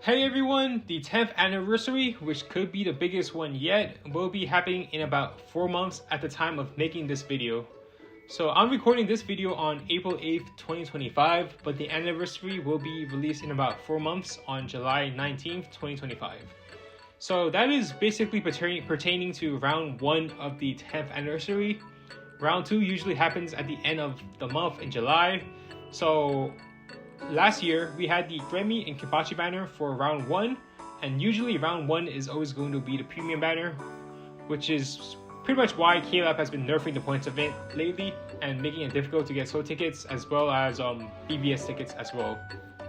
Hey everyone, the 10th anniversary, which could be the biggest one yet, will be happening in about 4 months at the time of making this video. So I'm recording this video on April 8th, 2025, but the anniversary will be released in about 4 months on July 19th, 2025. So that is basically pertaining to round 1 of the 10th anniversary. Round 2 usually happens at the end of the month in July. So last year, we had the Grammy and Kibachi banner for round 1, and usually round 1 is always going to be the premium banner, which is pretty much why KLab has been nerfing the points event lately and making it difficult to get soul tickets as well as BBS tickets as well.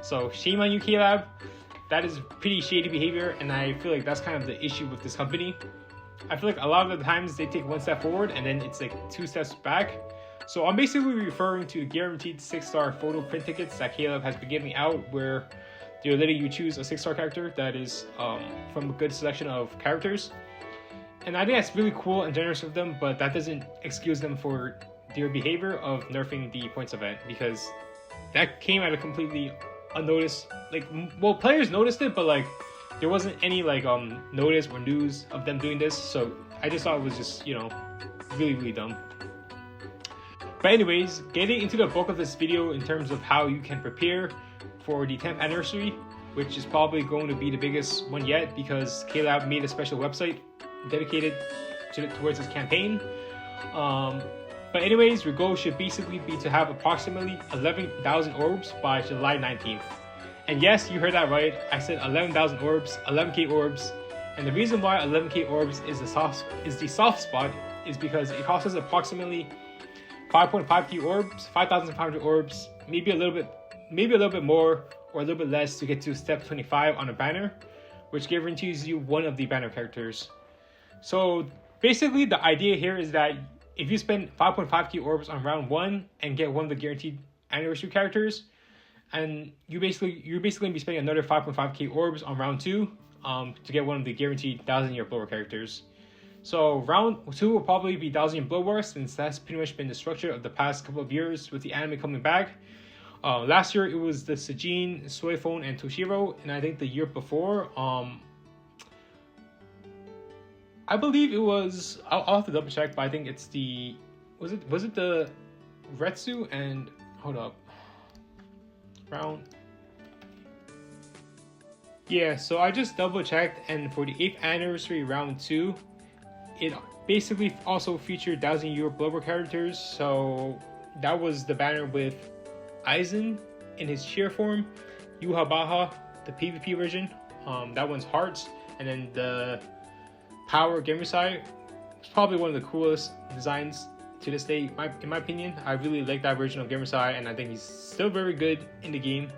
So shame on you, KLab. That is pretty shady behavior, and I feel like that's kind of the issue with this company. I feel like a lot of the times they take 1 step forward and then it's like 2 steps back. So I'm basically referring to guaranteed 6-star photo print tickets that KLab has been giving out, where they're letting you choose a 6-star character that is from a good selection of characters. And I think that's really cool and generous of them, but that doesn't excuse them for their behavior of nerfing the points event, because that came at a completely unnoticed, players noticed it, but there wasn't any notice or news of them doing this. So I just thought it was just, really, really dumb. But anyways, getting into the bulk of this video in terms of how you can prepare for the 10th anniversary, which is probably going to be the biggest one yet because KLab made a special website dedicated towards this campaign. But anyways, your goal should basically be to have approximately 11,000 orbs by July 19th. And yes, you heard that right. I said 11,000 orbs, 11k orbs. And the reason why 11k orbs is the soft spot is because it costs us approximately 5.5k orbs, 5,500 orbs, maybe a little bit more or a little bit less to get to step 25 on a banner, which guarantees you one of the banner characters. So basically the idea here is that if you spend 5.5k orbs on round 1 and get one of the guaranteed anniversary characters, and you're basically going to be spending another 5.5k orbs on round 2 to get one of the guaranteed 1,000-year blower characters. So round 2 will probably be 1,000-year blow war, since that's pretty much been the structure of the past couple of years with the anime coming back. Last year it was the Sajin, Suifon, and Toshiro, and I think the year before, I believe it was, I'll have to double check, but I think it's the, was it the Retsu and, hold up, yeah, so I just double checked, and for the 8th anniversary round 2, it basically also featured 1,000-year blower characters. So that was the banner with Aizen in his cheer form, Yuha, the PvP version, that one's Hearts, and then the Power Gemisai. It's probably one of the coolest designs to this day, in my opinion. I really like that version of Gemisai, and I think he's still very good in the game.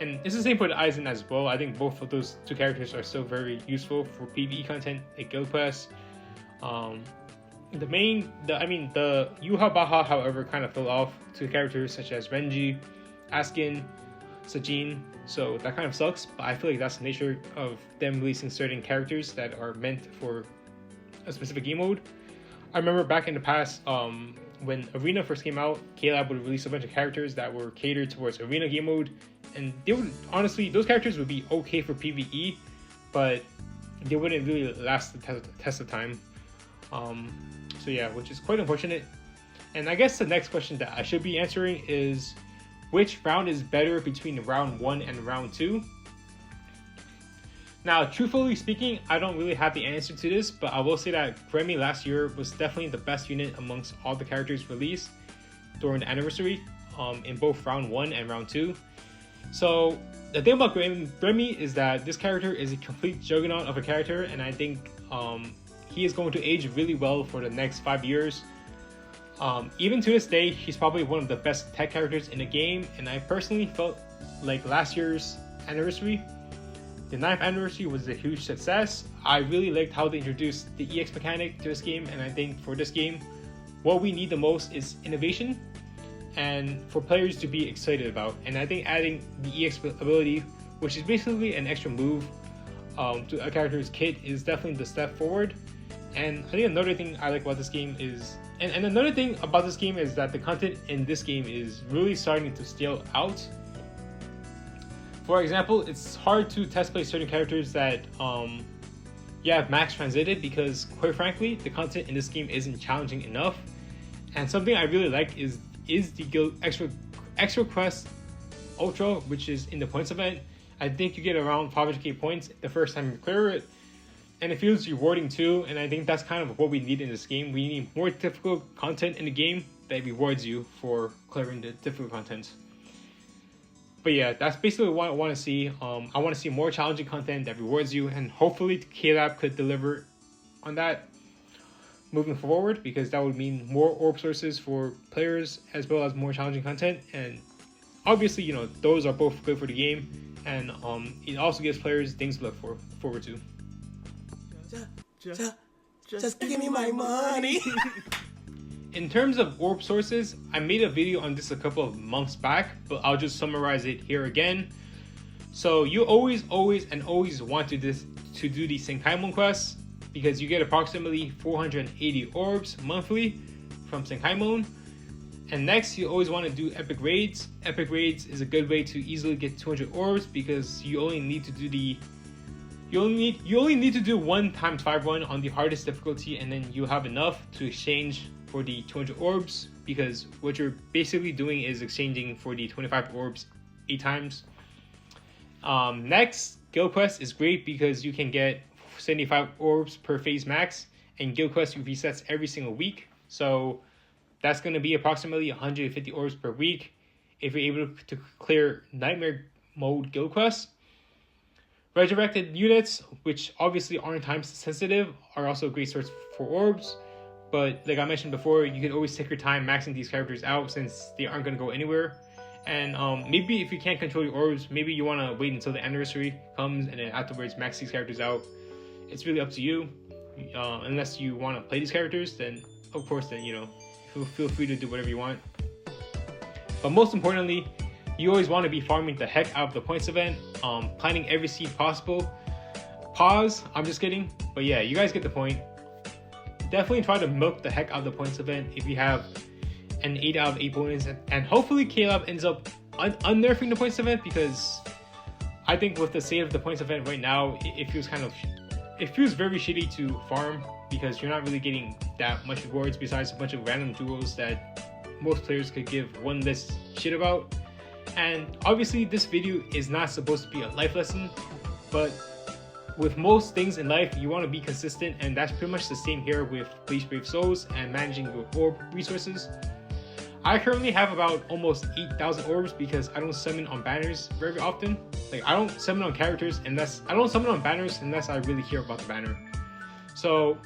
And it's the same for the Aizen as well. I think both of those 2 characters are still very useful for PvE content like Guild Quest. The Yuha, however, kind of fell off to characters such as Renji, Askin, Sajin, so that kind of sucks, but I feel like that's the nature of them releasing certain characters that are meant for a specific game mode. I remember back in the past, when Arena first came out, KLab would release a bunch of characters that were catered towards Arena game mode, and they would, honestly, those characters would be okay for PvE, but they wouldn't really last the test of time. So yeah, which is quite unfortunate. And I guess the next question that I should be answering is, which round is better between round 1 and round 2? Now, truthfully speaking, I don't really have the answer to this, but I will say that Grammy last year was definitely the best unit amongst all the characters released during the anniversary, in both round 1 and round 2. So the thing about Grammy is that this character is a complete juggernaut of a character, and I think he is going to age really well for the next 5 years. Even to this day, he's probably one of the best tech characters in the game, and I personally felt like last year's anniversary, the 9th anniversary, was a huge success. I really liked how they introduced the EX mechanic to this game, and I think for this game, what we need the most is innovation, and for players to be excited about. And I think adding the EX ability, which is basically an extra move to a character's kit, is definitely the step forward. And I think another thing I like about this game is, and another thing about this game is that the content in this game is really starting to scale out. For example, it's hard to test play certain characters that you have max transited, because quite frankly, the content in this game isn't challenging enough. And something I really like is the guild extra quest ultra, which is in the points event. I think you get around 500k points the first time you clear it, and it feels rewarding too. And I think that's kind of what we need in this game. We need more difficult content in the game that rewards you for clearing the difficult content. But yeah, that's basically what I want to see. I want to see more challenging content that rewards you, and hopefully KLab could deliver on that moving forward, because that would mean more orb sources for players as well as more challenging content. And obviously, you know, those are both good for the game, and it also gives players things to look forward to. Just give me my money. In terms of orb sources, I made a video on this a couple of months back, but I'll just summarize it here again. So you always want to do the Senkaimon quests, because you get approximately 480 orbs monthly from Senkaimon. And next, you always want to do epic raids. Epic raids is a good way to easily get 200 orbs, because you only need to do you only need to do 1 × 5 run on the hardest difficulty, and then you have enough to exchange for the 200 orbs, because what you're basically doing is exchanging for the 25 orbs 8 times. Next, guild quest is great because you can get 75 orbs per phase max, and guild quest resets every single week. So that's going to be approximately 150 orbs per week if you're able to clear nightmare mode guild quests. Resurrected units, which obviously aren't time sensitive, are also a great source for orbs. But like I mentioned before, you can always take your time maxing these characters out, since they aren't going to go anywhere. And maybe if you can't control your orbs, maybe you want to wait until the anniversary comes and then afterwards max these characters out. It's really up to you. Unless you want to play these characters, then of course, then, you know, feel free to do whatever you want. But most importantly, you always want to be farming the heck out of the points event, planting every seed possible. Pause, I'm just kidding. But yeah, you guys get the point. Definitely try to milk the heck out of the points event if you have an 8 out of 8 bonus, and hopefully KLab ends up unnerfing the points event, because I think with the state of the points event right now, it feels very shitty to farm, because you're not really getting that much rewards besides a bunch of random duels that most players could give one less shit about. And obviously this video is not supposed to be a life lesson, but with most things in life, you want to be consistent, and that's pretty much the same here with Bleach Brave Souls and managing your orb resources. I currently have about almost 8,000 orbs because I don't summon on banners very often. Like, I don't summon on characters unless I really care about the banner. So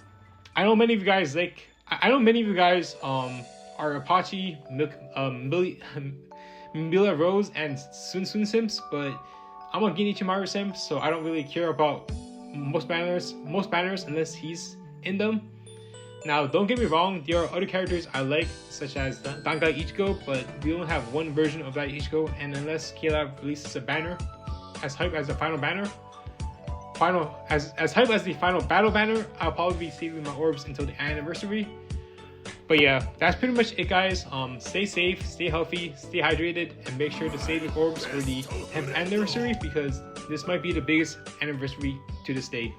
I know many of you guys are Apache, Mila Rose, and Sun simps, but I'm a Genichimaru simp, so I don't really care about most banners unless he's in them. Now, don't get me wrong, there are other characters I like, such as Dangai Ichigo, but we only have one version of that Ichigo, and unless KLab releases a banner as hype as the final banner, as hype as the final battle banner, I'll probably be saving my orbs until the anniversary. But yeah, that's pretty much it, guys. Stay safe, stay healthy, stay hydrated, and make sure to save your orbs for the 10th anniversary, because this might be the biggest anniversary to this day.